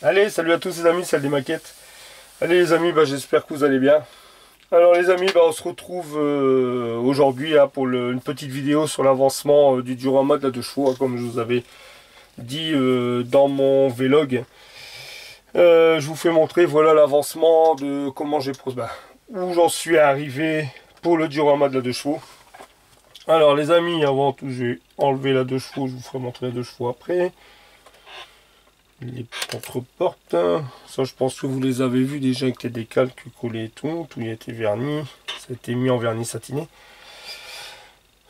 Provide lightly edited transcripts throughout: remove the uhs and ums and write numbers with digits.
Allez, salut à tous les amis, salle des maquettes. Allez les amis, j'espère que vous allez bien. Alors les amis, on se retrouve aujourd'hui pour une petite vidéo sur l'avancement du diorama de la 2 chevaux, comme je vous avais dit dans mon vlog. Je vous fais montrer, voilà l'avancement de comment j'ai où j'en suis arrivé pour le diorama de la 2 chevaux. Alors les amis, avant tout, j'ai enlevé la 2 chevaux, je vous ferai montrer la 2 chevaux après. Les contre-portes, ça je pense que vous les avez vus déjà avec les décalques collés et tout y a été verni, ça a été mis en vernis satiné.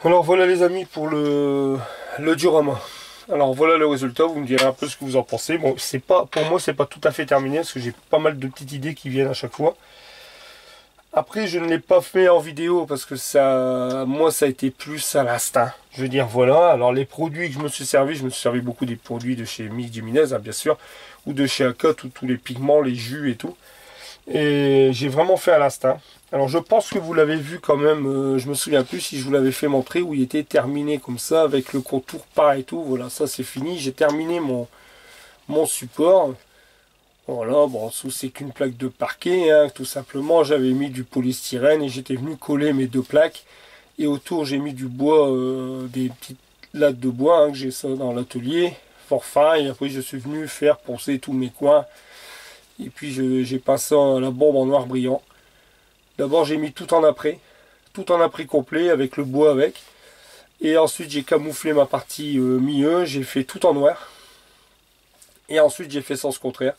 Alors voilà les amis pour le diorama. Alors voilà le résultat, vous me direz un peu ce que vous en pensez. Bon, c'est pas, pour moi c'est pas tout à fait terminé parce que j'ai pas mal de petites idées qui viennent à chaque fois. Après, je ne l'ai pas fait en vidéo parce que moi, ça a été plus à l'instinct. Je veux dire, voilà. Alors, les produits que je me suis servi beaucoup des produits de chez Mix Jiménez, bien sûr, ou de chez Acut, ou tous les pigments, les jus et tout. Et j'ai vraiment fait à l'instinct. Alors, je pense que vous l'avez vu quand même. Je me souviens plus si je vous l'avais fait montrer où il était terminé comme ça, avec le contour pas et tout. Voilà, ça c'est fini. J'ai terminé mon support. Voilà, bon, c'est qu'une plaque de parquet, hein, tout simplement. J'avais mis du polystyrène et j'étais venu coller mes 2 plaques. Et autour, j'ai mis du bois, des petites lattes de bois, hein, que j'ai ça dans l'atelier, fort fin. Et après, je suis venu faire poncer tous mes coins. Et puis, j'ai passé à la bombe en noir brillant. D'abord, j'ai mis tout en après complet, avec le bois avec. Et ensuite, j'ai camouflé ma partie milieu, j'ai fait tout en noir. Et ensuite, j'ai fait sens contraire.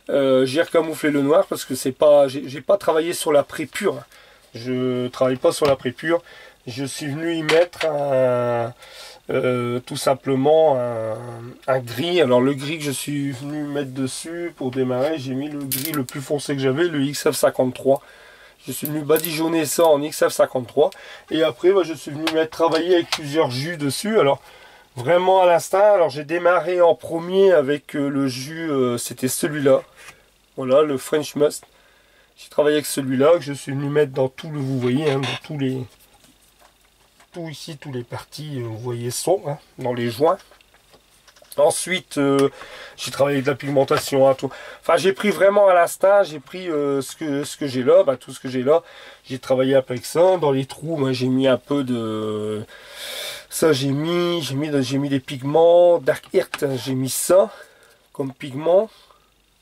J'ai recamouflé le noir parce que c'est pas, j'ai pas travaillé sur la pré-pure. Je travaille pas sur la pré-pure. Je suis venu y mettre tout simplement un gris. Alors le gris que je suis venu mettre dessus pour démarrer, j'ai mis le gris le plus foncé que j'avais, le XF53. Je suis venu badigeonner ça en XF53. Et après, je suis venu travailler avec plusieurs jus dessus. Alors vraiment à l'instinct. Alors j'ai démarré en premier avec le jus, c'était celui-là. Voilà, le French Must. J'ai travaillé avec celui-là que je suis venu mettre dans tout le, vous voyez, hein, dans tous les, tout ici, tous les parties, vous voyez, sont hein, dans les joints. Ensuite, j'ai travaillé avec de la pigmentation, hein, tout. Enfin, j'ai pris vraiment à l'instinct, j'ai pris ce que j'ai là, tout ce que j'ai là. J'ai travaillé un peu avec ça. Dans les trous, moi, j'ai mis un peu de... Ça, j'ai mis des pigments. Dark Earth, j'ai mis ça comme pigment.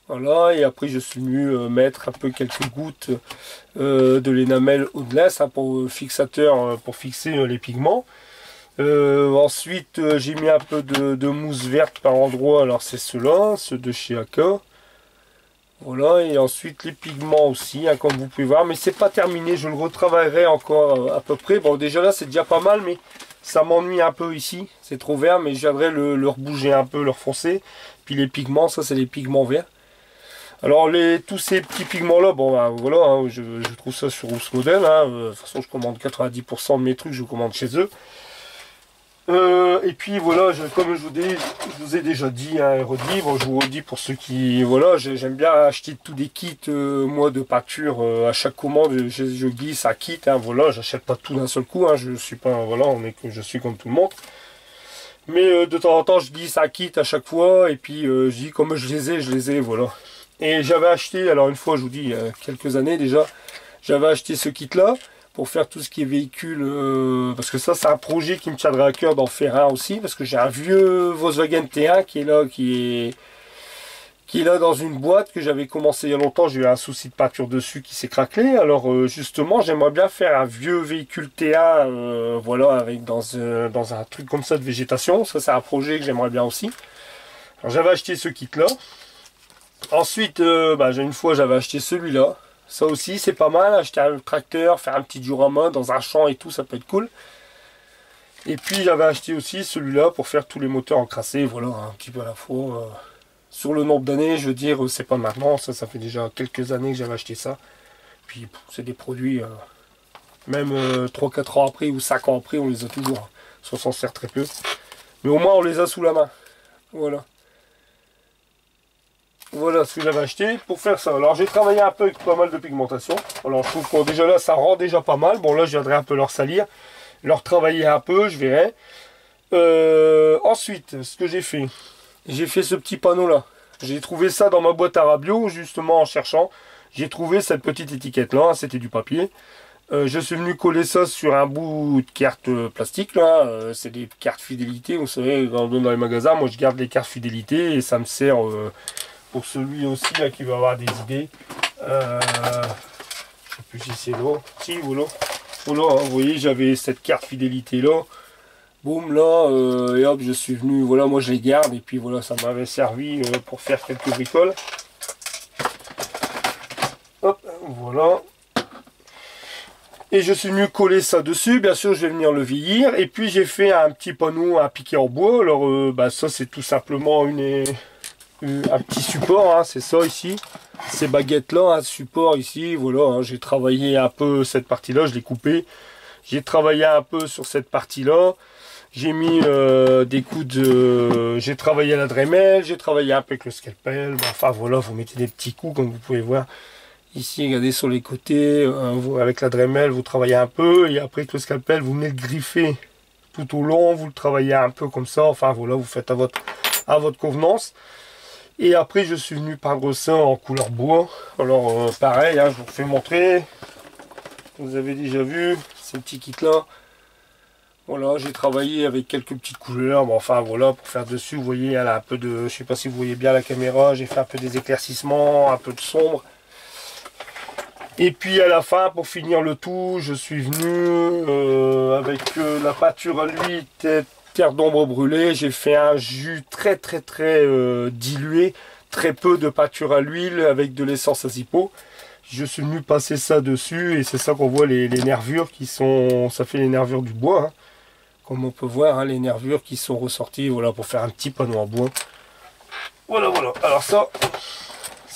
Voilà, et après je suis venu mettre un peu quelques gouttes de l'énamel au-delà, ça pour fixateur, pour fixer les pigments. Ensuite j'ai mis un peu de mousse verte par endroit, alors c'est ceux-là, ceux de chez Aka. Voilà, et ensuite les pigments aussi, hein, comme vous pouvez voir, mais c'est pas terminé, je le retravaillerai encore à peu près. Bon, déjà là c'est déjà pas mal, mais ça m'ennuie un peu ici, c'est trop vert, mais je viendrai le rebouger un peu, le refoncer. Puis les pigments, ça c'est les pigments verts. Alors tous ces petits pigments là, voilà, hein, je trouve ça sur Rousse Modèle, hein, de toute façon je commande 90% de mes trucs, je commande chez eux. Et puis voilà, comme je vous ai déjà dit, hein, et redit, bon, je vous redis pour ceux qui, voilà, j'aime bien acheter tous des kits, moi de peinture, à chaque commande, je glisse un kit, hein, voilà, j'achète pas tout d'un seul coup, hein, je suis pas, voilà, je suis comme tout le monde. Mais de temps en temps je glisse un kit à chaque fois, et puis je dis comme je les ai, voilà. Et j'avais acheté, alors une fois, je vous dis, il y a quelques années déjà, j'avais acheté ce kit-là pour faire tout ce qui est véhicule, parce que ça, c'est un projet qui me tiendrait à cœur d'en faire un aussi, parce que j'ai un vieux Volkswagen T1 qui est là, qui est là dans une boîte que j'avais commencé il y a longtemps. J'ai eu un souci de peinture dessus qui s'est craquelé. Alors justement, j'aimerais bien faire un vieux véhicule T1, voilà, avec dans un truc comme ça de végétation. Ça, c'est un projet que j'aimerais bien aussi. Alors j'avais acheté ce kit-là. Ensuite, une fois j'avais acheté celui-là. Ça aussi c'est pas mal, acheter un tracteur, faire un petit diorama dans un champ et tout, ça peut être cool. Et puis j'avais acheté aussi celui-là pour faire tous les moteurs encrassés, voilà, un petit peu à la fois. Sur le nombre d'années, je veux dire, c'est pas maintenant, ça fait déjà quelques années que j'avais acheté ça. Puis c'est des produits, même 3-4 ans après ou 5 ans après, on les a toujours. On s'en sert très peu. Mais au moins on les a sous la main. Voilà. Voilà ce que j'avais acheté pour faire ça. Alors j'ai travaillé un peu avec pas mal de pigmentation. Alors je trouve que déjà là ça rend déjà pas mal. Bon là je viendrai un peu leur salir, leur travailler un peu, je verrai. Ensuite ce que j'ai fait ce petit panneau là. J'ai trouvé ça dans ma boîte à radio, justement en cherchant. J'ai trouvé cette petite étiquette là, c'était du papier. Je suis venu coller ça sur un bout de carte plastique là. C'est des cartes fidélité, vous savez, dans les magasins, moi je garde les cartes fidélité et ça me sert pour celui aussi là qui va avoir des idées. Je sais plus si c'est là. Si, voilà. Voilà, hein, vous voyez, j'avais cette carte fidélité là. Boum là, et hop, je suis venu, voilà, moi je les garde et puis voilà, ça m'avait servi pour faire quelques bricoles. Hop, voilà. Et je suis venu coller ça dessus, bien sûr je vais venir le vieillir. Et puis j'ai fait un petit panneau à piquer en bois. Alors bah, ça c'est tout simplement un petit support, hein, c'est ça ici. Ces baguettes là, un support ici, voilà, hein, j'ai travaillé un peu cette partie là, je l'ai coupé. J'ai travaillé un peu sur cette partie là. J'ai mis des coups de... J'ai travaillé à la Dremel, j'ai travaillé un peu avec le scalpel. Bon, enfin voilà, vous mettez des petits coups comme vous pouvez voir. Ici, regardez sur les côtés, avec la Dremel, vous travaillez un peu. Et après, avec le scalpel, vous venez le griffer tout au long. Vous le travaillez un peu comme ça. Enfin voilà, vous faites à votre convenance. Et après, je suis venu peindre ça en couleur bois. Alors pareil, hein, je vous refais montrer. Vous avez déjà vu ces petits kits-là. Voilà, j'ai travaillé avec quelques petites couleurs, mais enfin voilà, pour faire dessus, vous voyez, elle a un peu de, je sais pas si vous voyez bien la caméra, j'ai fait un peu des éclaircissements, un peu de sombre. Et puis à la fin, pour finir le tout, je suis venu avec la peinture à l'huile, terre d'ombre brûlée, j'ai fait un jus très dilué, très peu de peinture à l'huile avec de l'essence à zippo. Je suis venu passer ça dessus et c'est ça qu'on voit les nervures qui sont, ça fait les nervures du bois, hein. Comme on peut voir, hein, les nervures qui sont ressorties, voilà, pour faire un petit panneau en bois. Voilà, voilà. Alors ça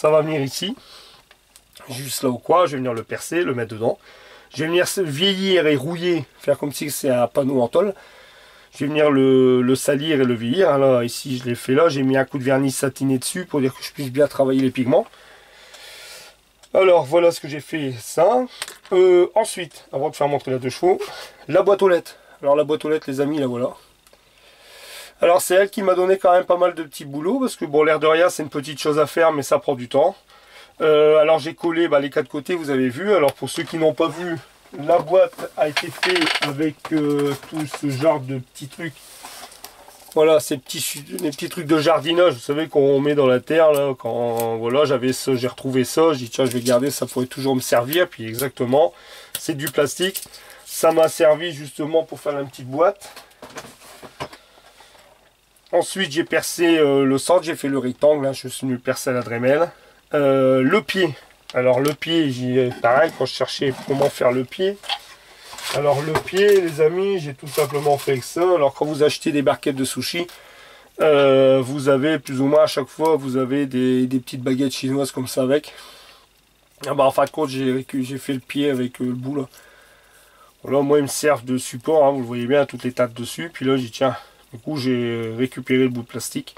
va venir ici. Juste là ou quoi, je vais venir le percer, le mettre dedans. Je vais venir vieillir et rouiller, faire comme si c'est un panneau en tôle. Je vais venir le salir et le vieillir. Alors ici, je l'ai fait là. J'ai mis un coup de vernis satiné dessus pour dire que je puisse bien travailler les pigments. Alors voilà ce que j'ai fait, ça. Ensuite, avant de faire montrer la 2 chevaux, la boîte aux lettres. Alors la boîte aux lettres, les amis, la voilà. Alors c'est elle qui m'a donné quand même pas mal de petits boulots, parce que bon, l'air de rien, c'est une petite chose à faire, mais ça prend du temps. Alors j'ai collé les 4 côtés, vous avez vu. Alors pour ceux qui n'ont pas vu, la boîte a été faite avec tout ce genre de petits trucs. Voilà, les petits trucs de jardinage, vous savez, qu'on met dans la terre, là, quand, voilà, j'ai retrouvé ça, j'ai dit tiens, je vais garder, ça pourrait toujours me servir, puis exactement, c'est du plastique. Ça m'a servi justement pour faire une petite boîte. Ensuite, j'ai percé le centre, j'ai fait le rectangle, hein, je suis venu percer à la Dremel. Le pied. Alors le pied, pareil, quand je cherchais comment faire le pied. Alors le pied, les amis, j'ai tout simplement fait avec ça. Alors quand vous achetez des barquettes de sushi, vous avez plus ou moins à chaque fois, vous avez des petites baguettes chinoises comme ça avec. Ah bah, en fin de compte, j'ai fait le pied avec le bout là. Voilà, moi ils me servent de support, hein, vous le voyez bien, toutes les tables dessus. Puis là j'ai tiens, du coup j'ai récupéré le bout de plastique.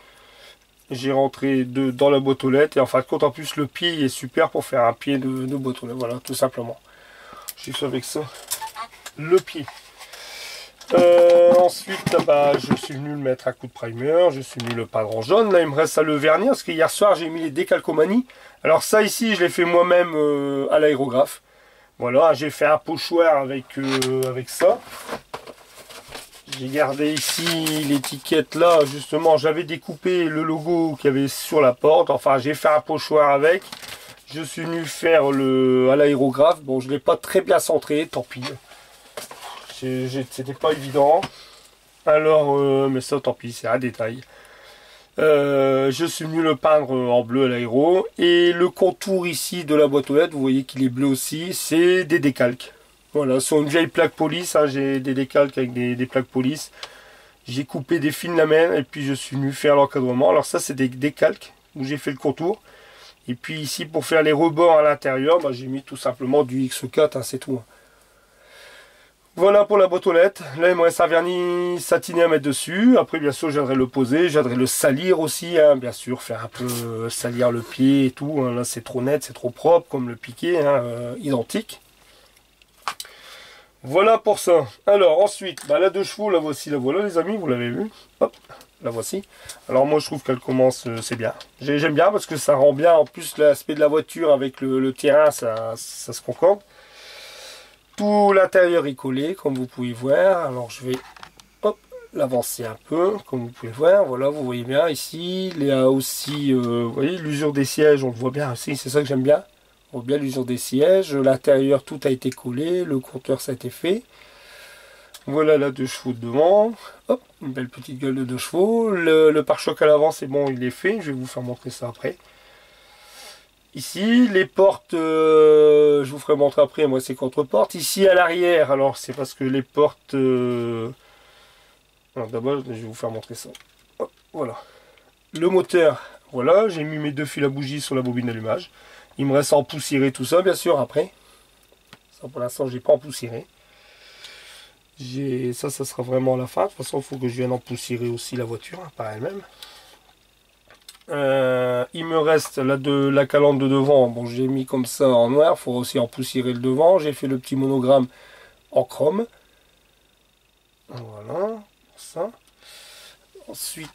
J'ai rentré dans la boîte aux lettres. Et en fin de compte, en plus le pied il est super pour faire un pied de boîte aux lettres. Voilà, tout simplement. J'ai fait avec ça le pied. Ensuite, bah, je suis venu le mettre à coup de primer. Je suis venu le peindre en jaune. Là il me reste à le vernir. Parce que hier soir j'ai mis les décalcomanies. Alors ça ici je l'ai fait moi-même à l'aérographe. Voilà, j'ai fait un pochoir avec ça. J'ai gardé ici l'étiquette là, justement, j'avais découpé le logo qu'il y avait sur la porte. Enfin, j'ai fait un pochoir avec. Je suis venu faire à l'aérographe. Bon, je ne l'ai pas très bien centré, tant pis. C'était pas évident. Alors, mais ça, tant pis, c'est un détail. Je suis venu le peindre en bleu à l'aéro. Et le contour ici de la boîte aux lettres, vous voyez qu'il est bleu aussi, c'est des décalques. Voilà, sur une vieille plaque police, hein, j'ai des décalques avec des plaques police. J'ai coupé des fines lamelles et puis je suis venu faire l'encadrement. Alors ça c'est des décalques où j'ai fait le contour. Et puis ici pour faire les rebords à l'intérieur, bah, j'ai mis tout simplement du X4, hein, c'est tout. Voilà pour la boîte aux lettres. Là il me reste un vernis satiné à mettre dessus. Après bien sûr je viendrai le poser, je viendrai le salir aussi, hein, bien sûr, faire un peu salir le pied et tout. Hein. Là c'est trop net, c'est trop propre comme le piqué, hein, identique. Voilà pour ça. Alors ensuite, bah, la 2 chevaux, la voici, la voilà les amis, vous l'avez vu. Hop. La voici. Alors moi je trouve qu'elle commence, c'est bien. J'aime bien parce que ça rend bien, en plus l'aspect de la voiture avec le terrain, ça se concorde. Tout l'intérieur est collé, comme vous pouvez voir. Alors je vais l'avancer un peu, comme vous pouvez voir. Voilà, vous voyez bien ici. Il y a aussi, vous voyez, l'usure des sièges, on le voit bien aussi, c'est ça que j'aime bien. On voit bien l'usure des sièges. L'intérieur, tout a été collé. Le compteur, ça a été fait. Voilà la 2 chevaux de devant. Hop, une belle petite gueule de 2 chevaux. Le pare-choc à l'avant, c'est bon, il est fait. Je vais vous faire montrer ça après. Ici, les portes, je vous ferai montrer après. Moi, c'est contre-porte. Ici, à l'arrière, alors c'est parce que les portes... D'abord, je vais vous faire montrer ça. Hop, voilà. Le moteur, voilà. J'ai mis mes 2 fils à bougie sur la bobine d'allumage. Il me reste à empoussiérer tout ça, bien sûr, après. Ça, pour l'instant, je n'ai pas empoussiéré. Ça sera vraiment à la fin. De toute façon, il faut que je vienne empoussiérer aussi la voiture par elle-même. Il me reste la calandre de devant. Bon, j'ai mis comme ça en noir. Il faut aussi empoussiérer le devant. J'ai fait le petit monogramme en chrome. Voilà, ça. Ensuite,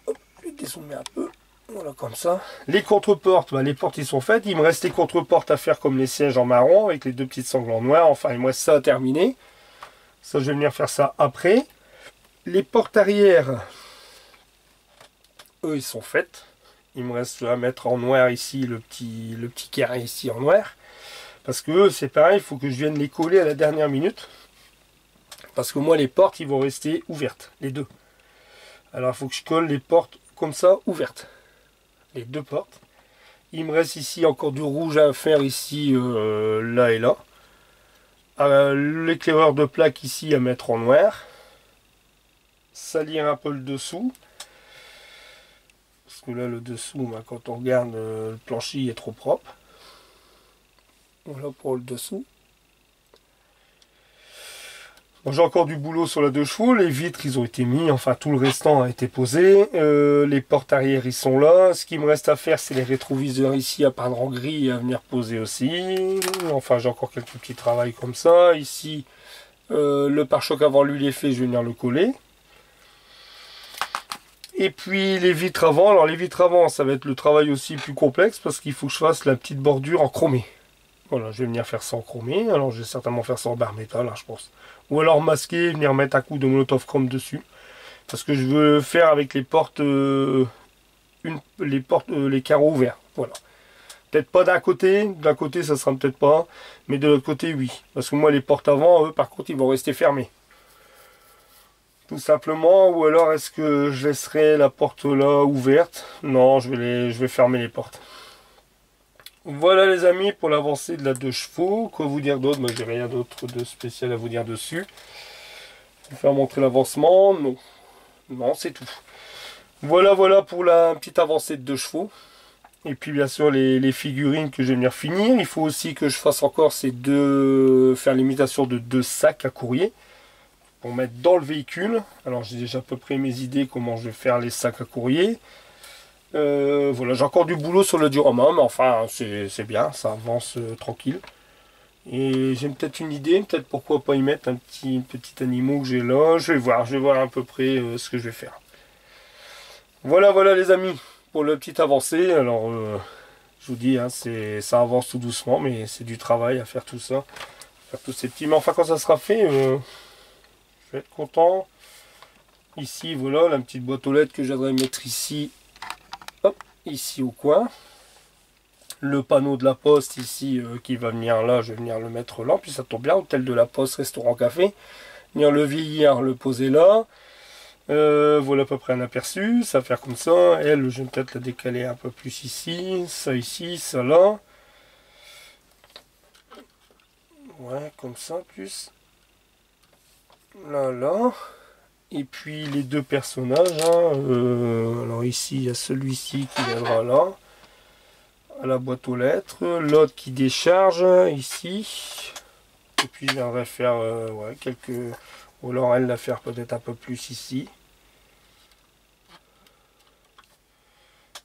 hop, je vais dézoomer un peu. Voilà, comme ça. Les contreportes, les portes, ils sont faites. Il me reste les contreportes à faire comme les sièges en marron avec les 2 petites sangles en noir. Enfin, il me reste ça à terminer. Ça, je vais venir faire ça après. Les portes arrière, eux, ils sont faites. Il me reste à mettre en noir ici, le petit carré ici en noir. Parce que c'est pareil, il faut que je vienne les coller à la dernière minute. Parce que moi, les portes, ils vont rester ouvertes, les 2. Alors, il faut que je colle les portes comme ça, ouvertes. Les 2 portes. Il me reste ici encore du rouge à faire ici, là et là. L'éclaireur de plaque ici à mettre en noir. Salir un peu le dessous. Parce que là, le dessous, quand on regarde, le plancher est trop propre. Voilà pour le dessous. Bon, j'ai encore du boulot sur la 2 chevaux. Les vitres, ils ont été mis. Enfin, tout le restant a été posé. Les portes arrière, ils sont là. Ce qu'il me reste à faire, c'est les rétroviseurs ici à peindre en gris et à venir poser aussi. Enfin, j'ai encore quelques petits travaux comme ça. Ici, le pare-choc avant, lui, il est fait. Je vais venir le coller. Et puis, les vitres avant. Alors, les vitres avant, ça va être le travail aussi plus complexe parce qu'il faut que je fasse la petite bordure en chromé. Voilà, je vais venir faire ça en chromé. Alors, je vais certainement faire ça en barre métal, hein, je pense. Ou alors masquer, venir mettre un coup de molotov chrome dessus. Parce que je veux faire avec les portes, les carreaux ouverts. Voilà. Peut-être pas d'un côté ça sera peut-être pas, mais de l'autre côté oui. Parce que moi les portes avant, eux par contre ils vont rester fermés. Tout simplement, ou alors est-ce que je laisserai la porte là ouverte? Non, je vais fermer les portes. Voilà les amis pour l'avancée de la 2 chevaux. Quoi vous dire d'autre? Moi j'ai rien d'autre de spécial à vous dire dessus. Je vais faire montrer l'avancement. Non. Non, c'est tout. Voilà pour la petite avancée de 2 chevaux. Et puis bien sûr les figurines que je vais venir finir. Il faut aussi que je fasse encore faire l'imitation de 2 sacs à courrier. Pour mettre dans le véhicule. Alors j'ai déjà à peu près mes idées comment je vais faire les sacs à courrier. Voilà, j'ai encore du boulot sur le diorama, mais enfin c'est bien, ça avance tranquille. Et j'ai peut-être une idée, peut-être pourquoi pas y mettre un petit animal que j'ai là. Je vais voir à peu près ce que je vais faire. Voilà les amis, pour la petite avancée. Alors je vous dis, hein, ça avance tout doucement, mais c'est du travail à faire tout ça. Faire tous ces petits, mais enfin quand ça sera fait, je vais être content. Ici, voilà, la petite boîte aux lettres que j'aimerais mettre ici. Hop, ici au coin. Le panneau de la poste ici qui va venir là, je vais venir le mettre là. Puis ça tombe bien, hôtel de la poste, restaurant, café. Venir le vieillard, le poser là. Voilà à peu près un aperçu. Ça va faire comme ça. Elle, je vais peut-être la décaler un peu plus ici. Ça ici, ça là. Ouais, comme ça plus. Là. Et puis les 2 personnages, hein, alors ici il y a celui-ci qui viendra là, à la boîte aux lettres, l'autre qui décharge ici, et puis je viendrai faire quelques, ou alors elle la faire peut-être un peu plus ici.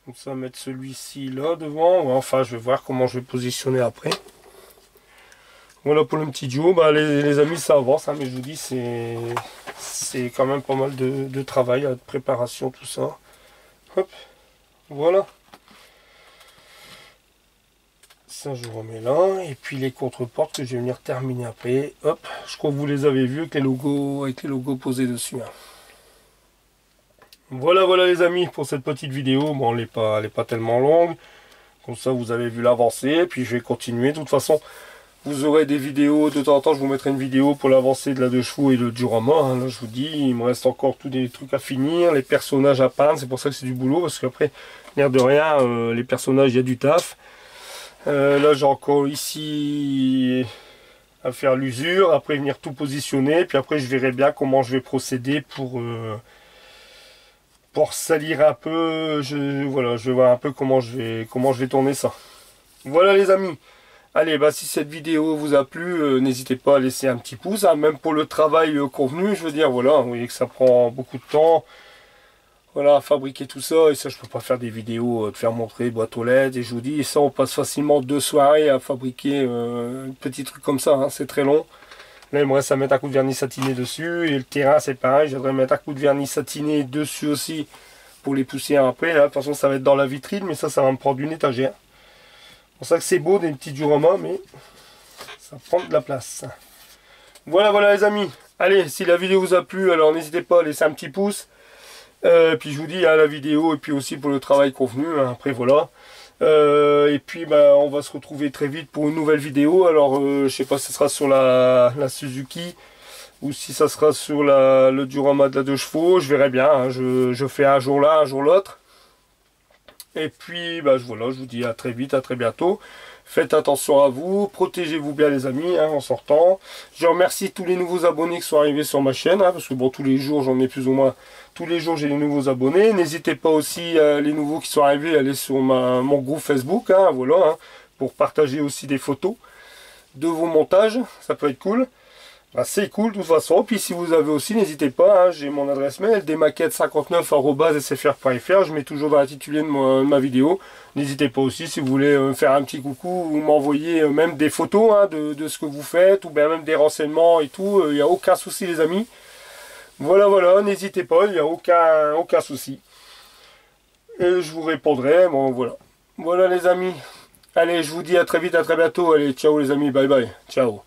Comme ça, mettre celui-ci là devant, ouais, enfin je vais voir comment je vais positionner après. Voilà pour le petit duo, les amis ça avance, hein, mais je vous dis C'est quand même pas mal de travail, de préparation, tout ça. Hop, voilà. Ça, je remets là. Et puis les contreportes que je vais venir terminer après. Hop, je crois que vous les avez vus avec les logos posés dessus. Hein. Voilà les amis pour cette petite vidéo. Bon, elle est pas tellement longue. Comme ça, vous avez vu l'avancée. Puis je vais continuer. De toute façon, vous aurez des vidéos. De temps en temps, je vous mettrai une vidéo pour l'avancée de la 2 chevaux et le diorama. Hein. Là, je vous dis, il me reste encore tous des trucs à finir. Les personnages à peindre. C'est pour ça que c'est du boulot. Parce qu'après, l'air de rien, les personnages, il y a du taf. Là, j'ai encore ici à faire l'usure. Après, venir tout positionner. Puis après, je verrai bien comment je vais procéder pour salir un peu. Voilà, je vais voir un peu comment je vais tourner ça. Voilà les amis. Allez, bah si cette vidéo vous a plu, n'hésitez pas à laisser un petit pouce, hein, même pour le travail convenu, je veux dire, voilà, vous voyez que ça prend beaucoup de temps. Voilà, fabriquer tout ça, et ça je peux pas faire des vidéos, de faire montrer boîte aux lettres, et je vous dis, ça on passe facilement 2 soirées à fabriquer un petit truc comme ça, hein, c'est très long. Là il me reste à mettre un coup de vernis satiné dessus, et le terrain c'est pareil, je devrais mettre un coup de vernis satiné dessus aussi, pour les poussières après, là de toute façon ça va être dans la vitrine, mais ça va me prendre une étagère. C'est pour ça que c'est beau des petits dioramas, mais ça prend de la place. Voilà les amis, allez, si la vidéo vous a plu, alors n'hésitez pas à laisser un petit pouce. Puis je vous dis à la vidéo et puis aussi pour le travail convenu, hein, après voilà. Et puis bah, on va se retrouver très vite pour une nouvelle vidéo. Alors je sais pas si ce sera sur la Suzuki ou si ça sera sur le diorama de la 2 chevaux, je verrai bien, hein, je fais un jour là, un jour l'autre. Et puis bah, voilà, je vous dis à très vite, à très bientôt. Faites attention à vous, protégez-vous bien les amis hein, en sortant. Je remercie tous les nouveaux abonnés qui sont arrivés sur ma chaîne, hein, parce que bon tous les jours j'en ai plus ou moins, tous les jours j'ai des nouveaux abonnés. N'hésitez pas aussi les nouveaux qui sont arrivés à aller sur mon groupe Facebook, hein, voilà, hein, pour partager aussi des photos de vos montages, ça peut être cool. Bah, c'est cool de toute façon, puis si vous avez aussi, n'hésitez pas, hein, j'ai mon adresse mail, demaquettes59@sfr.fr, je mets toujours dans l'intitulé de ma vidéo. N'hésitez pas aussi si vous voulez me faire un petit coucou ou m'envoyer même des photos hein, de ce que vous faites, ou bien même des renseignements et tout, il n'y a aucun souci les amis. Voilà, n'hésitez pas, il n'y a aucun souci. Et je vous répondrai, bon voilà les amis. Allez, je vous dis à très vite, à très bientôt, allez, ciao les amis, bye bye, ciao.